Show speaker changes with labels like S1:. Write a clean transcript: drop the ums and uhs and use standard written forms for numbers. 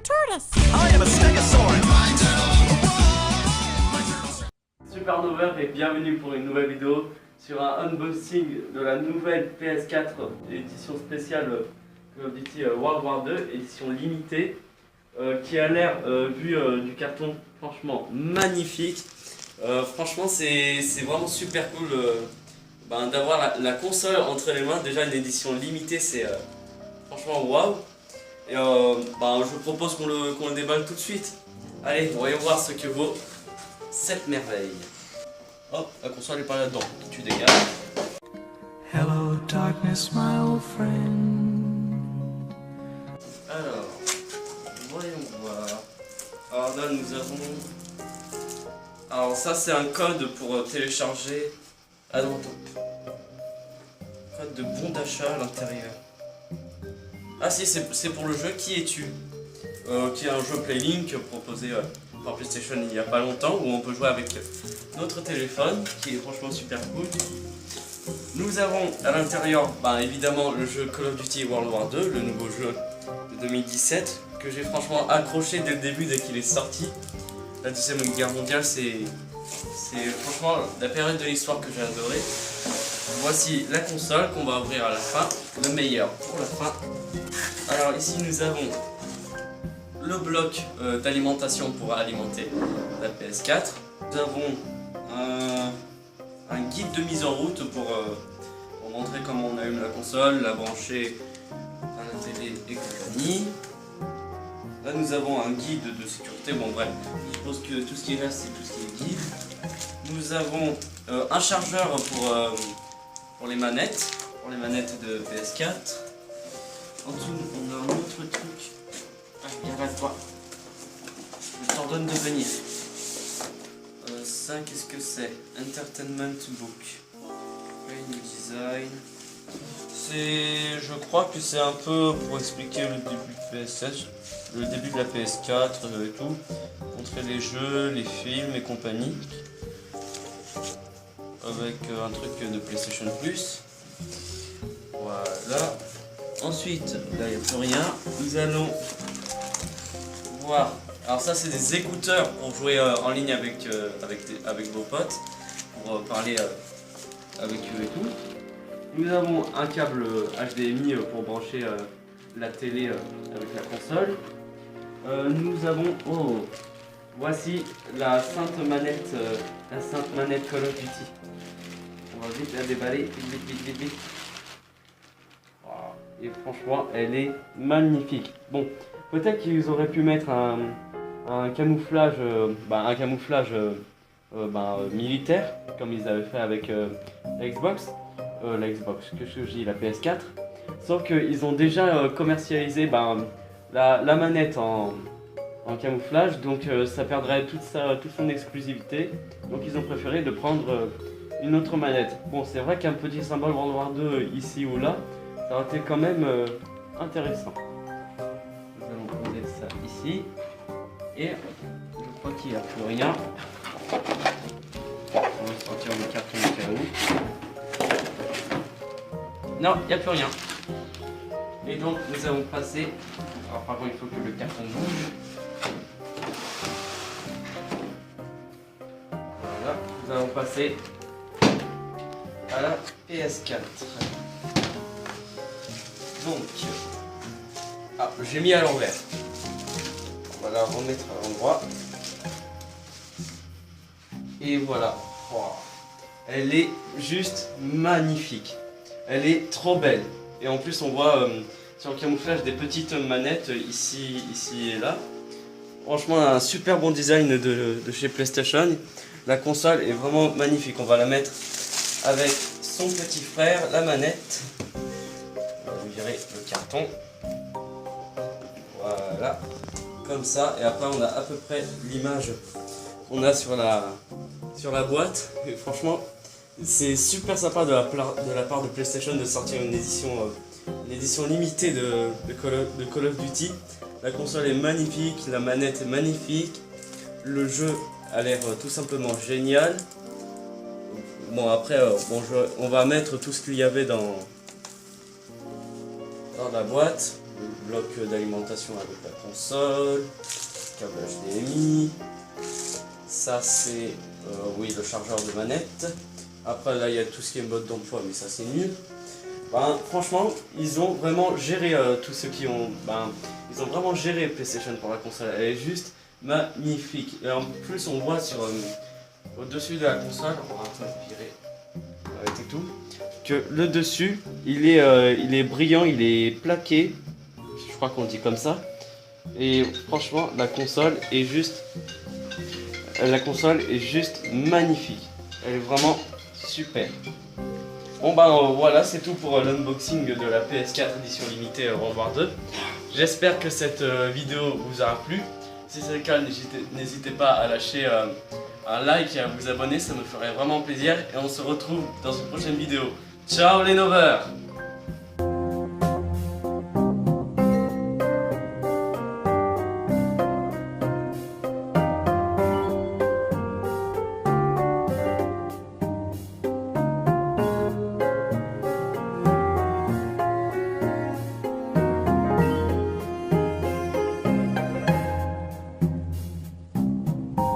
S1: tortoise.
S2: I am a stegosaurus.
S3: Supernover et bienvenue pour une nouvelle vidéo sur un unboxing de la nouvelle PS4 édition spéciale Call of Duty World War 2, édition limitée, qui a l'air, vu du carton, franchement magnifique. Franchement c'est vraiment super cool d'avoir la console entre les mains. Déjà une édition limitée, c'est franchement waouh. Et je propose qu'on le déballe tout de suite. Allez, voyons voir ce que vaut cette merveille. Hop, la console est pas là-dedans, tu dégages.
S4: Hello darkness my old friend.
S3: Alors, voyons voir. Alors là nous avons... Alors ça c'est un code pour télécharger... Ah non, attends. Code de bon d'achat à l'intérieur. Ah si, c'est pour le jeu Qui es-tu, qui est un jeu Playlink proposé par PlayStation il n'y a pas longtemps, où on peut jouer avec notre téléphone, qui est franchement super cool. Nous avons à l'intérieur évidemment le jeu Call of Duty World War 2, le nouveau jeu de 2017, que j'ai franchement accroché dès le début, dès qu'il est sorti. La Deuxième Guerre mondiale, c'est franchement la période de l'histoire que j'ai adoré. Voici la console qu'on va ouvrir à la fin, le meilleur pour la fin. Alors ici nous avons le bloc d'alimentation pour alimenter la PS4. Nous avons un guide de mise en route pour montrer comment on allume la console, la brancher à la télé et compagnie. Là nous avons un guide de sécurité, bon bref, je suppose que tout ce qui reste c'est tout ce qui est guide. Nous avons un chargeur pour les manettes de PS4. En dessous on a un autre truc. Ah, regarde-toi. Je t'ordonne de venir. Ça, qu'est-ce que c'est? Entertainment Book. New design. Je crois que c'est un peu pour expliquer le début de PS4, le début de la PS4 et tout. Montrer les jeux, les films et compagnie. Avec un truc de PlayStation Plus. Voilà. Ensuite, là il n'y a plus rien. Nous allons voir. Alors ça c'est des écouteurs pour jouer en ligne avec vos potes, pour parler avec eux et tout. Nous avons un câble HDMI pour brancher la télé avec la console. Nous avons, voici la sainte manette Call of Duty. On va vite la déballer, vite. Et franchement, elle est magnifique. Bon, peut-être qu'ils auraient pu mettre un camouflage, militaire, comme ils avaient fait avec la Xbox, que je dis, la PS4. Sauf qu'ils ont déjà commercialisé la manette en camouflage, donc ça perdrait toute son exclusivité. Donc ils ont préféré de prendre une autre manette. Bon, c'est vrai qu'un petit symbole World War 2 ici ou là, ça aurait été quand même intéressant. Nous allons poser ça ici. Et je crois qu'il n'y a plus rien. On va sortir le carton au cas où. Non, il n'y a plus rien. Et donc nous allons passer. Alors par contre il faut que le carton bouge. Voilà, nous allons passer à la PS4. Donc, j'ai mis à l'envers. On va la remettre à l'endroit. Et voilà. Wow. Elle est juste magnifique. Elle est trop belle. Et en plus, on voit sur le camouflage des petites manettes ici et là. Franchement, un super bon design de chez PlayStation. La console est vraiment magnifique. On va la mettre avec son petit frère, la manette. Le carton, voilà, comme ça, et après on a à peu près l'image qu'on a sur la boîte. Et franchement c'est super sympa de la part de PlayStation de sortir une édition limitée de Call of Duty. La console est magnifique, la manette est magnifique, le jeu a l'air tout simplement génial. Bon après on va mettre tout ce qu'il y avait dans la boîte, bloc d'alimentation avec la console, câble HDMI. Ça c'est oui, le chargeur de manette. Après là il y a tout ce qui est mode d'emploi, mais ça c'est nul. Franchement, ils ont vraiment géré tous ceux qui ont... ils ont vraiment géré PlayStation pour la console. Elle est juste magnifique. Et en plus on voit sur au-dessus de la console, on va un peu virer avec et tout, que le dessus il est brillant, il est plaqué. Je crois qu'on dit comme ça. Et franchement la console est juste magnifique. Elle est vraiment super. Bon voilà, c'est tout pour l'unboxing de la PS4 édition limitée World War 2. J'espère que cette vidéo vous aura plu. Si c'est le cas, n'hésitez pas à lâcher un like et à vous abonner, ça me ferait vraiment plaisir. Et on se retrouve dans une prochaine vidéo. Ciao les Novers!